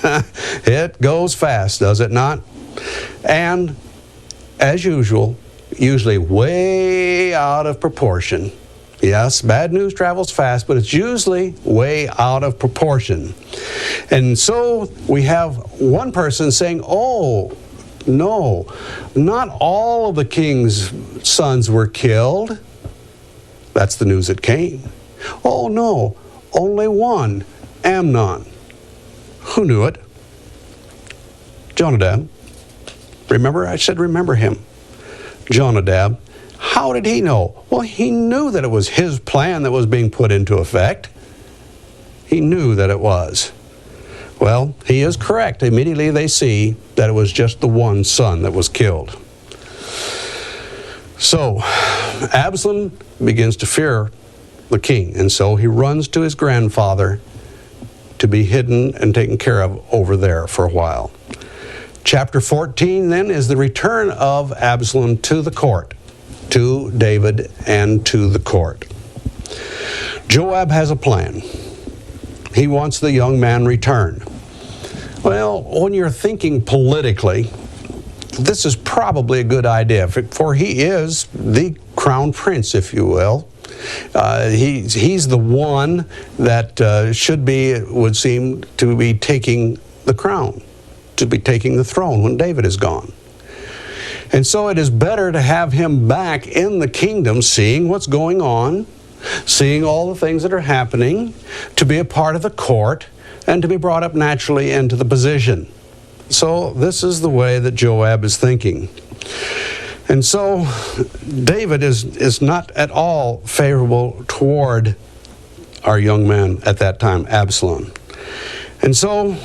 It goes fast, does it not? And as usual, usually way out of proportion. Yes, bad news travels fast, but it's usually way out of proportion. And so we have one person saying, oh, no, not all of the king's sons were killed. That's the news that came. Oh, no, only one, Amnon. Who knew it? Jonadab. Remember, I said remember him. Jonadab. How did he know? Well, he knew that it was his plan that was being put into effect. He knew that it was. Well, he is correct. Immediately they see that it was just the one son that was killed. So, Absalom begins to fear the king, and so he runs to his grandfather to be hidden and taken care of over there for a while. Chapter 14 then is the return of Absalom to the court, to David and to the court. Joab has a plan. He wants the young man returned. Well, when you're thinking politically, this is probably a good idea, for he is the crown prince, if you will. He's the one that should be, it would seem, to be taking the crown, to be taking the throne when David is gone. And so it is better to have him back in the kingdom, seeing what's going on, seeing all the things that are happening, to be a part of the court, and to be brought up naturally into the position. So this is the way that Joab is thinking. And so David is not at all favorable toward our young man at that time, Absalom. And so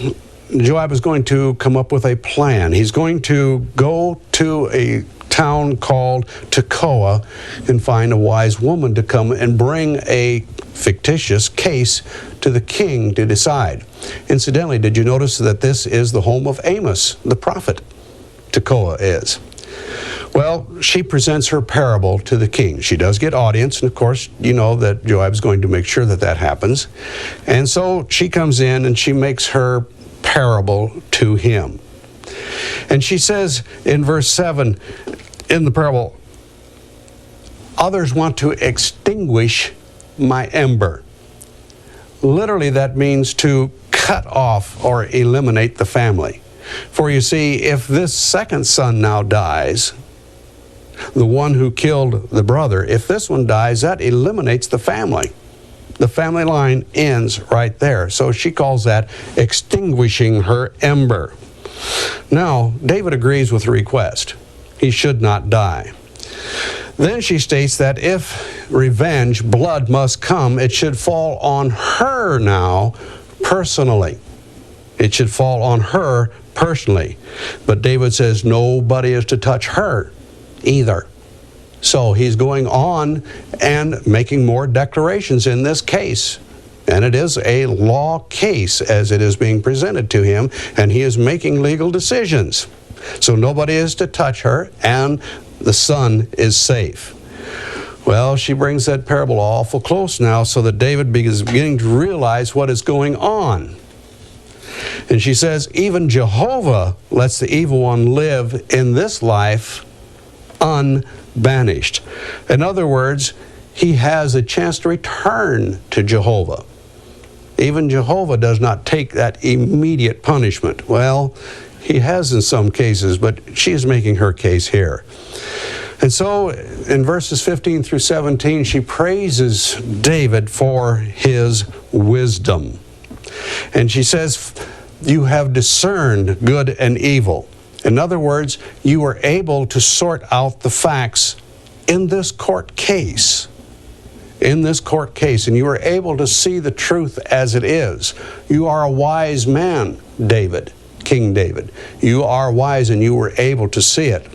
Joab is going to come up with a plan. He's going to go to a town called Tekoa and find a wise woman to come and bring a fictitious case to the king to decide. Incidentally, did you notice that this is the home of Amos, the prophet? Tekoa is. Well, she presents her parable to the king. She does get audience, and of course, you know that Joab's going to make sure that that happens. And so she comes in and she makes her parable to him. And she says in verse 7, in the parable, others want to extinguish my ember. Literally, that means to cut off or eliminate the family. For you see, if this second son now dies, the one who killed the brother, if this one dies, that eliminates the family. The family line ends right there. So she calls that extinguishing her ember. Now, David agrees with the request. He should not die. Then she states that if revenge, blood must come, it should fall on her now personally. It should fall on her personally. But David says nobody is to touch her either. So he's going on and making more declarations in this case. And it is a law case as it is being presented to him, and he is making legal decisions. So nobody is to touch her, and the son is safe. Well, she brings that parable awful close now so that David is beginning to realize what is going on. And she says, even Jehovah lets the evil one live in this life unbanished. In other words, he has a chance to return to Jehovah. Even Jehovah does not take that immediate punishment. Well, he has in some cases, but she is making her case here. And so in verses 15 through 17, she praises David for his wisdom. And she says, you have discerned good and evil. In other words, you were able to sort out the facts in this court case. In this court case, and you were able to see the truth as it is. You are a wise man, David, King David. You are wise and you were able to see it.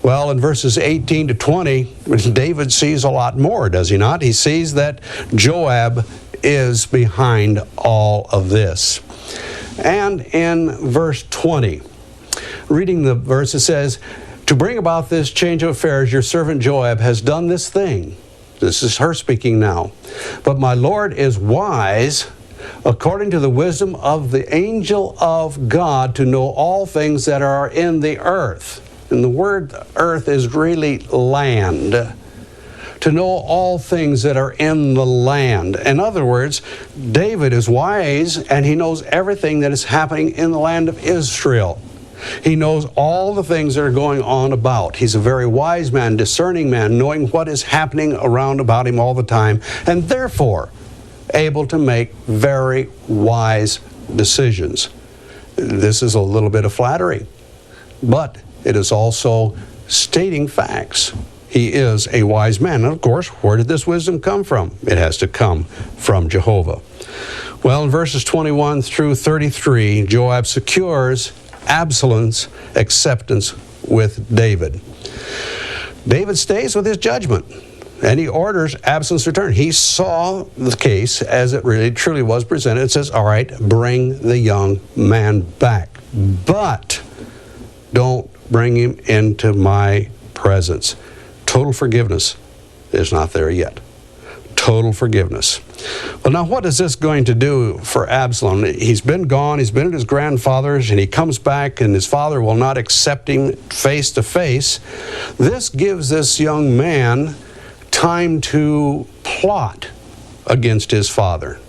Well, in verses 18 to 20, David sees a lot more, does he not? He sees that Joab is behind all of this. And in verse 20, reading the verse, it says, to bring about this change of affairs, your servant Joab has done this thing. This is her speaking now. But my Lord is wise according to the wisdom of the angel of God, to know all things that are in the earth. And the word earth is really land. To know all things that are in the land. In other words, David is wise and he knows everything that is happening in the land of Israel. He knows all the things that are going on about. He's a very wise man, discerning man, knowing what is happening around about him all the time, and therefore able to make very wise decisions. This is a little bit of flattery, but it is also stating facts. He is a wise man. And of course, where did this wisdom come from? It has to come from Jehovah. Well, in verses 21 through 33, Joab secures Absalom's acceptance with David. David stays with his judgment, and he orders Absalom's return. He saw the case as it really truly was presented. It says, all right, bring the young man back, but don't bring him into my presence. Total forgiveness is not there yet. Total forgiveness. Well, now what is this going to do for Absalom? He's been gone, he's been at his grandfather's, and he comes back and his father will not accept him face to face. This gives this young man time to plot against his father.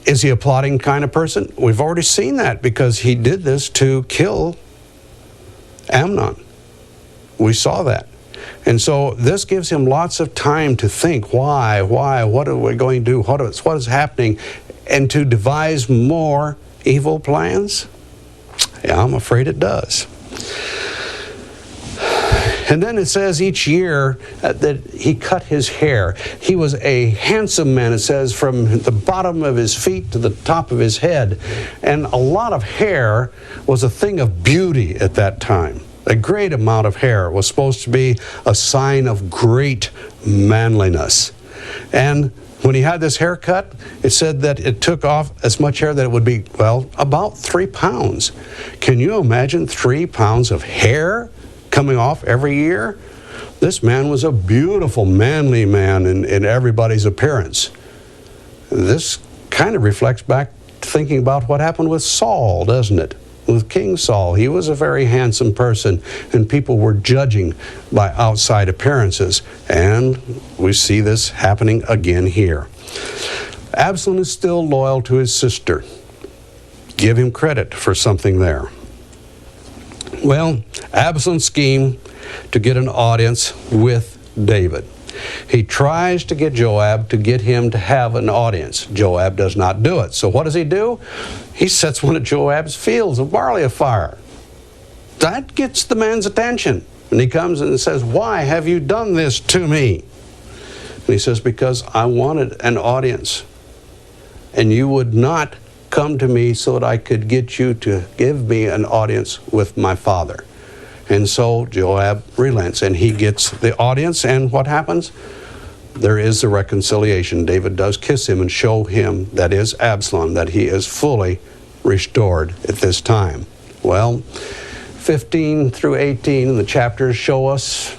Is he a plotting kind of person? We've already seen that because he did this to kill Amnon. We saw that. And so this gives him lots of time to think, why, what are we going to do, what is happening, and to devise more evil plans? Yeah, I'm afraid it does. And then it says each year that he cut his hair. He was a handsome man, it says, from the bottom of his feet to the top of his head. And a lot of hair was a thing of beauty at that time. A great amount of hair was supposed to be a sign of great manliness. And when he had this haircut, it said that it took off as much hair that it would be, well, about 3 pounds. Can you imagine 3 pounds of hair coming off every year? This man was a beautiful, manly man in everybody's appearance. This kind of reflects back thinking about what happened with Saul, doesn't it? With King Saul, he was a very handsome person, and people were judging by outside appearances. And we see this happening again here. Absalom is still loyal to his sister. Give him credit for something there. Well, Absalom's scheme to get an audience with David. He tries to get Joab to get him to have an audience. Joab does not do it. So what does he do? He sets one of Joab's fields of barley afire. That gets the man's attention. And he comes and says, why have you done this to me? And he says, because I wanted an audience. And you would not come to me so that I could get you to give me an audience with my father. And so Joab relents, and he gets the audience, and what happens? There is the reconciliation. David does kiss him and show him, that is Absalom, that he is fully restored at this time. Well, 15 through 18 in the chapters show us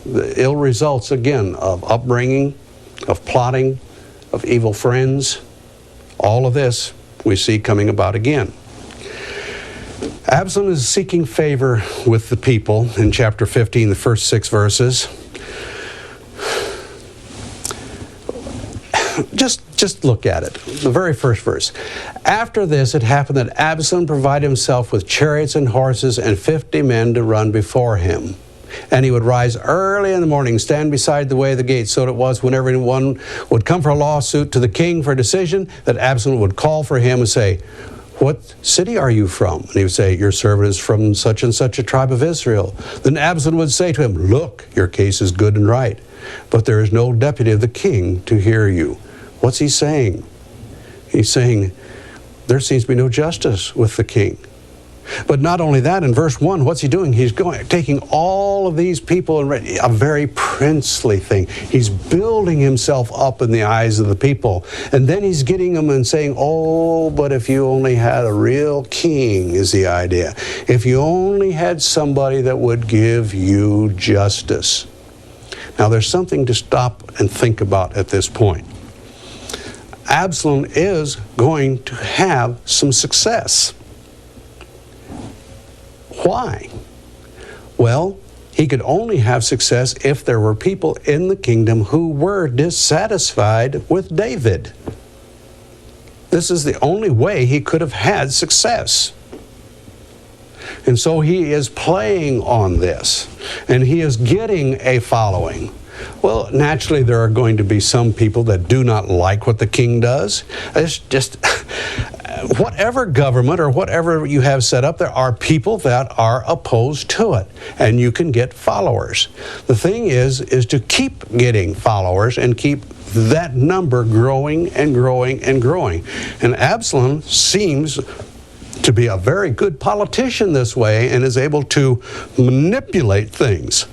the ill results, again, of upbringing, of plotting, of evil friends. All of this we see coming about again. Absalom is seeking favor with the people in chapter 15, the first 6 verses. Just look at it, the very first verse. After this, it happened that Absalom provided himself with chariots and horses and 50 men to run before him. And he would rise early in the morning, stand beside the way of the gate. So it was whenever anyone would come for a lawsuit to the king for a decision, that Absalom would call for him and say, what city are you from? And he would say, your servant is from such and such a tribe of Israel. Then Absalom would say to him, look, your case is good and right, but there is no deputy of the king to hear you. What's he saying? He's saying, there seems to be no justice with the king. But not only that, in verse 1, what's he doing? He's taking all of these people and a very princely thing. He's building himself up in the eyes of the people. And then he's getting them and saying, oh, but if you only had a real king, is the idea. If you only had somebody that would give you justice. Now, there's something to stop and think about at this point. Absalom is going to have some success. Why? Well, he could only have success if there were people in the kingdom who were dissatisfied with David. This is the only way he could have had success. And so he is playing on this, and he is getting a following. Well, naturally, there are going to be some people that do not like what the king does. It's just, whatever government or whatever you have set up, there are people that are opposed to it, and you can get followers. The thing is to keep getting followers and keep that number growing and growing and growing. And Absalom seems to be a very good politician this way, and is able to manipulate things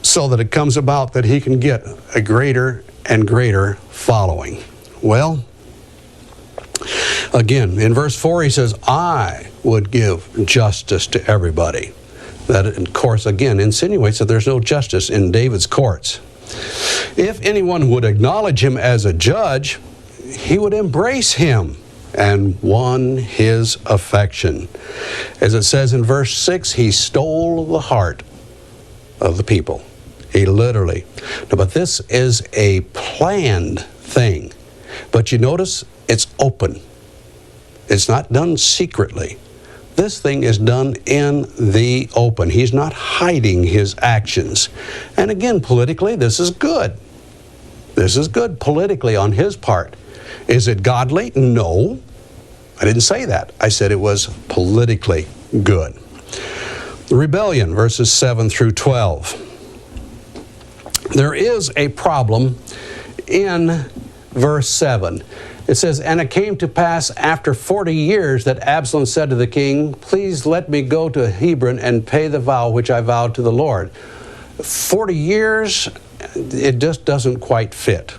so that it comes about that he can get a greater and greater following. Well, again, in verse 4 he says, I would give justice to everybody. That, of course, again, insinuates that there's no justice in David's courts. If anyone would acknowledge him as a judge, he would embrace him and won his affection. As it says in verse 6, he stole the heart of the people. He literally. Now, but this is a planned thing. But you notice it's open. It's not done secretly. This thing is done in the open. He's not hiding his actions. And again, politically, this is good. This is good politically on his part. Is it godly? No. I didn't say that. I said it was politically good. The rebellion, verses 7 through 12. There is a problem in verse 7. It says, and it came to pass after 40 years that Absalom said to the king, please let me go to Hebron and pay the vow which I vowed to the Lord. 40 years, it just doesn't quite fit.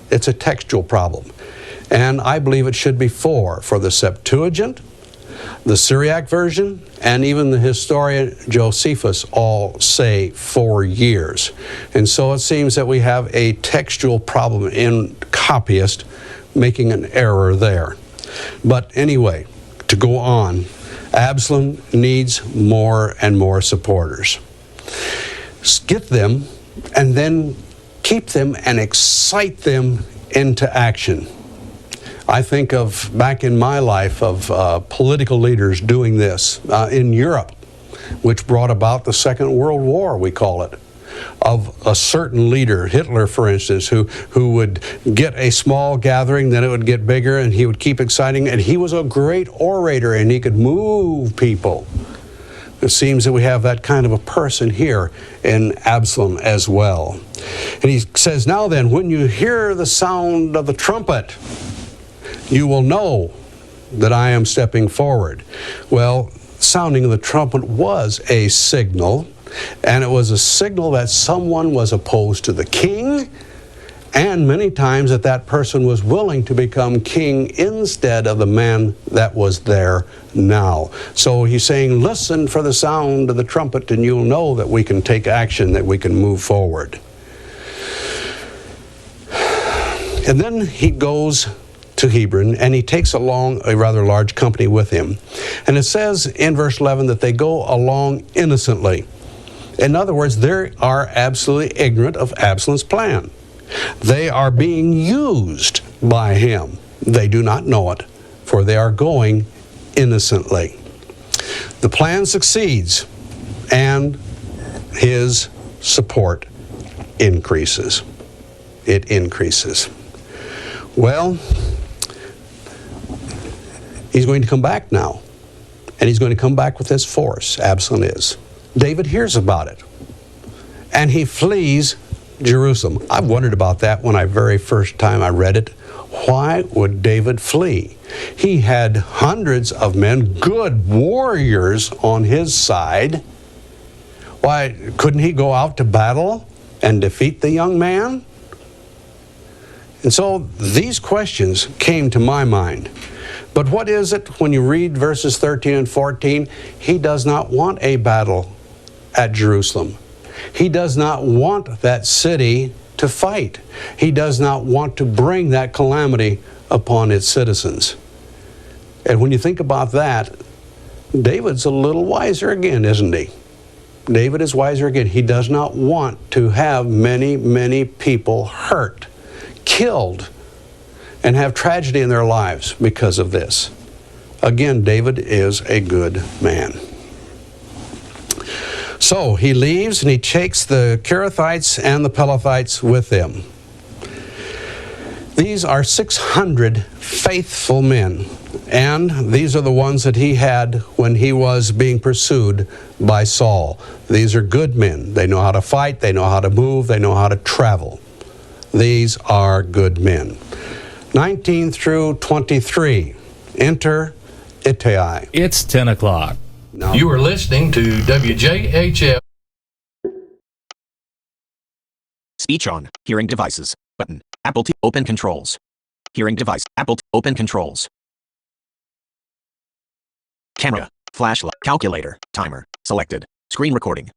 It's a textual problem. And I believe it should be 4 for the Septuagint, the Syriac version, and even the historian Josephus all say 4 years. And so it seems that we have a textual problem in copyist making an error there. But anyway, to go on, Absalom needs more and more supporters. Get them and then keep them and excite them into action. I think of, back in my life, of political leaders doing this in Europe, which brought about the Second World War, we call it, of a certain leader, Hitler, for instance, who would get a small gathering, then it would get bigger, and he would keep exciting, and he was a great orator, and he could move people. It seems that we have that kind of a person here in Absalom as well. And he says, now then, when you hear the sound of the trumpet, you will know that I am stepping forward. Well, sounding of the trumpet was a signal, and it was a signal that someone was opposed to the king, and many times that person was willing to become king instead of the man that was there now. So he's saying, listen for the sound of the trumpet, and you'll know that we can take action, that we can move forward. And then he goes to Hebron, and he takes along a rather large company with him. And it says in verse 11 that they go along innocently. In other words, they are absolutely ignorant of Absalom's plan. They are being used by him. They do not know it, for they are going innocently. The plan succeeds, and his support increases. It increases. Well, he's going to come back now, and he's going to come back with his force. Absalom is. David hears about it, and he flees Jerusalem. I've wondered about that when I very first time I read it. Why would David flee? He had hundreds of men, good warriors on his side. Why, couldn't he go out to battle and defeat the young man? And so these questions came to my mind. But what is it when you read verses 13 and 14? He does not want a battle at Jerusalem. He does not want that city to fight. He does not want to bring that calamity upon its citizens. And when you think about that, David's a little wiser again, isn't he? David is wiser again. He does not want to have many, many people hurt, killed, and have tragedy in their lives because of this. Again, David is a good man. So he leaves and he takes the Kerethites and the Pelethites with him. These are 600 faithful men, and these are the ones that he had when he was being pursued by Saul. These are good men. They know how to fight, they know how to move, they know how to travel. These are good men. 19 through 23, enter Ittai. It's 10 o'clock. Now, You are listening to WJHF. Speech on. Hearing devices. Button. Apple TV. Open controls. Hearing device. Apple TV. Open controls. Camera. Flashlight. Calculator. Timer. Selected. Screen recording.